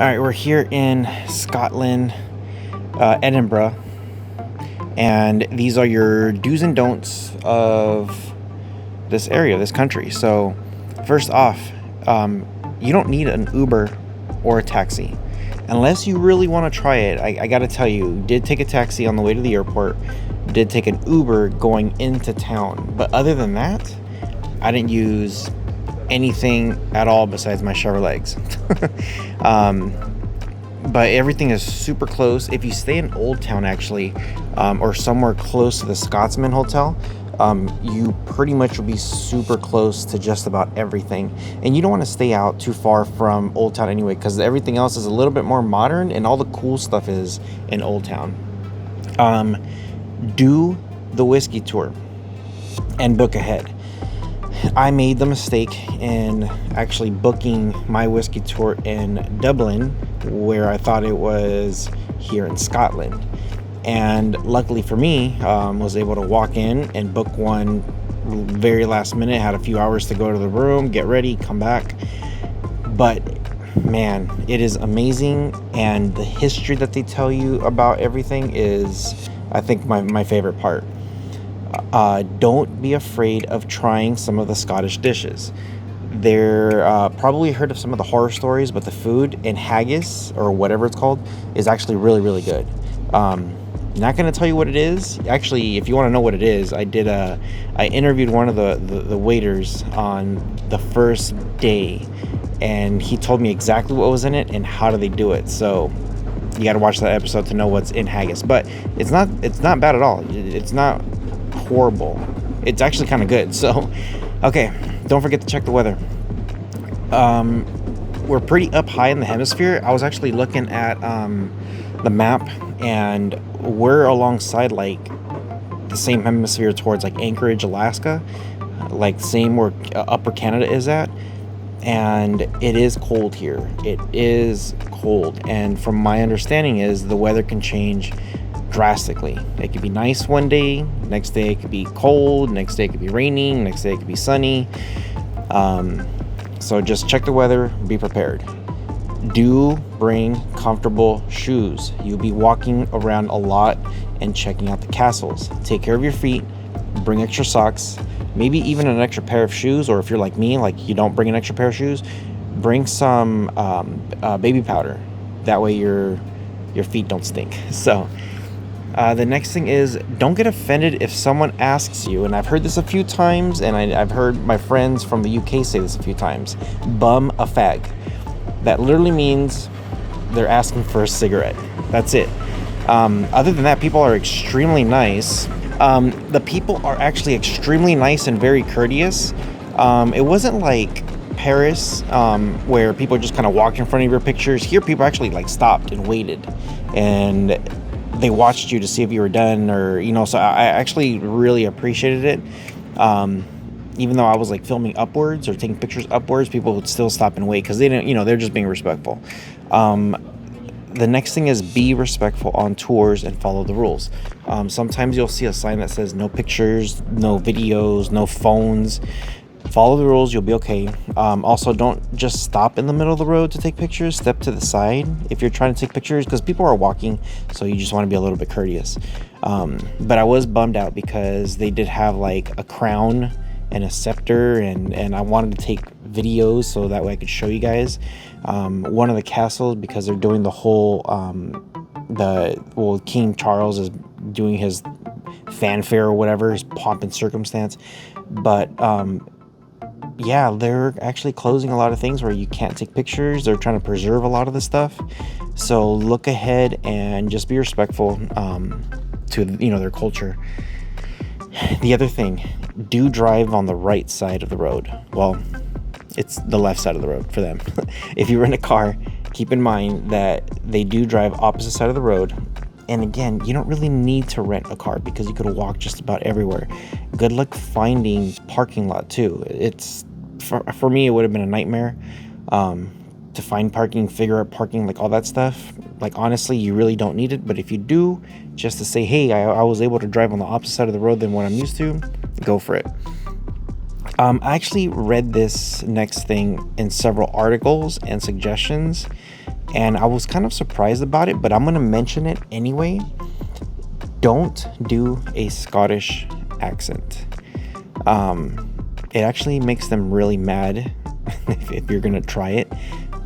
All right, we're here in Scotland, Edinburgh, and these are your do's and don'ts of this area, this country. So, first off, you don't need an Uber or a taxi. Unless you really want to try it, I got to tell you, did take a taxi on the way to the airport, did take an Uber going into town. But other than that, I didn't use anything at all besides my shower legs. But everything is super close. If you stay in Old Town, actually, or somewhere close to the Scotsman Hotel, you pretty much will be super close to just about everything. And you don't want to stay out too far from Old Town anyway, because everything else is a little bit more modern and all the cool stuff is in Old Town. Do the whiskey tour and book ahead. I made the mistake in actually booking my whiskey tour in Dublin, where I thought it was here in Scotland. And luckily for me, was able to walk in and book one very last minute. Had a few hours to go to the room, get ready, come back. But man, it is amazing, and the history that they tell you about everything is, I think, my favorite part. Don't be afraid of trying some of the Scottish dishes. They're probably heard of some of the horror stories, but the food in haggis, or whatever it's called, is actually really, really good. Not going to tell you what it is. Actually, if you want to know what it is, I interviewed one of the waiters on the first day, and he told me exactly what was in it and how do they do it. So you got to watch that episode to know what's in haggis. But it's not bad at all. It's not horrible. It's actually kind of good. So, okay, don't forget to check the weather. We're pretty up high in the hemisphere. I was actually looking at the map, and we're alongside like the same hemisphere towards like Anchorage, Alaska, like same where Upper Canada is at. And it is cold here. It is cold, and from my understanding is the weather can change drastically. It could be nice one day, next day it could be cold, next day it could be raining, next day it could be sunny. So just check the weather, be prepared. Do bring comfortable shoes. You'll be walking around a lot and checking out the castles. Take care of your feet, bring extra socks, maybe even an extra pair of shoes, or if you're like me, like you don't bring an extra pair of shoes, bring some baby powder. That way your feet don't stink. So the next thing is, don't get offended if someone asks you, and I've heard this a few times, and I've heard my friends from the UK say this a few times, bum a fag. That literally means they're asking for a cigarette. That's it. Other than that, people are extremely nice. The people are actually extremely nice and very courteous. It wasn't like Paris, where people just kind of walked in front of your pictures. Here, people actually like stopped and waited, and they watched you to see if you were done, or so I actually really appreciated it. Even though I was like filming upwards or taking pictures upwards, people would still stop and wait because they didn't, they're just being respectful. The next thing is be respectful on tours and follow the rules. Sometimes you'll see a sign that says no pictures, no videos, no phones. Follow the rules, you'll be okay. Also, don't just stop in the middle of the road to take pictures. Step to the side if you're trying to take pictures, because people are walking, so you just want to be a little bit courteous. But I was bummed out because they did have like a crown and a scepter, and I wanted to take videos so that way I could show you guys one of the castles, because they're doing the whole King Charles is doing his fanfare or whatever, his pomp and circumstance. But yeah, they're actually closing a lot of things where you can't take pictures. They're trying to preserve a lot of the stuff, so look ahead and just be respectful to their culture. The other thing, do drive on the right side of the road. Well, it's the left side of the road for them. If you rent a car, keep in mind that they do drive opposite side of the road. And again, you don't really need to rent a car because you could walk just about everywhere. Good luck finding parking lot too. It's for me, it would have been a nightmare to find parking, figure out parking, like all that stuff. Like honestly, you really don't need it. But if you do, just to say, hey, I was able to drive on the opposite side of the road than what I'm used to, go for it. I actually read this next thing in several articles and suggestions, and I was kind of surprised about it, but I'm gonna mention it anyway. Don't do a Scottish accent. It actually makes them really mad if you're gonna try it.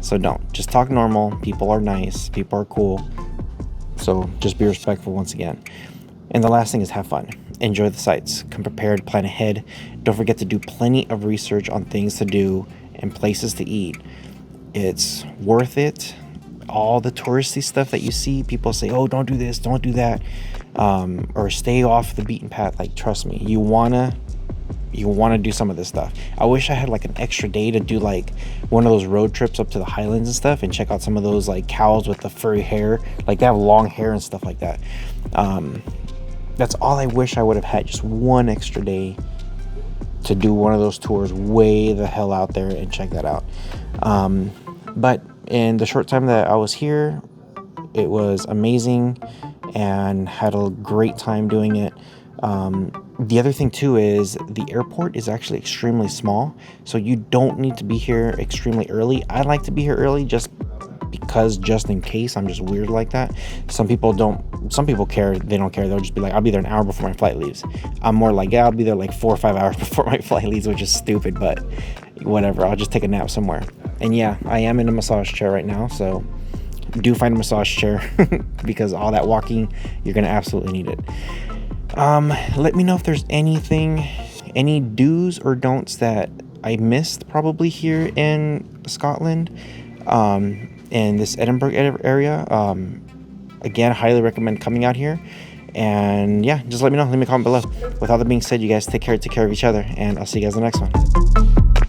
So don't. Just talk normal. People are nice. People are cool. So just be respectful once again. And the last thing is have fun. Enjoy the sights. Come prepared. Plan ahead. Don't forget to do plenty of research on things to do and places to eat. It's worth it. All the touristy stuff that you see, people say, oh, don't do this, don't do that, or stay off the beaten path. Like, trust me, you wanna do some of this stuff. I wish I had like an extra day to do like one of those road trips up to the highlands and stuff and check out some of those like cows with the furry hair. Like, they have long hair and stuff like that. That's all I wish I would have had, just one extra day to do one of those tours way the hell out there and check that out. But in the short time that I was here, it was amazing and had a great time doing it. The other thing too is the airport is actually extremely small, so you don't need to be here extremely early. I like to be here early just in case. I'm just weird like that. Some people care, they don't care. They'll just be like, I'll be there an hour before my flight leaves. I'm more like, yeah, I'll be there like 4 or 5 hours before my flight leaves, which is stupid, but whatever. I'll just take a nap somewhere. And yeah, I am in a massage chair right now, so do find a massage chair because all that walking, you're gonna absolutely need it. Let me know if there's any do's or don'ts that I missed probably here in Scotland, in this Edinburgh area. Again, highly recommend coming out here. And yeah, just let me know. Let me comment below. With all that being said, you guys take care of each other, and I'll see you guys in the next one.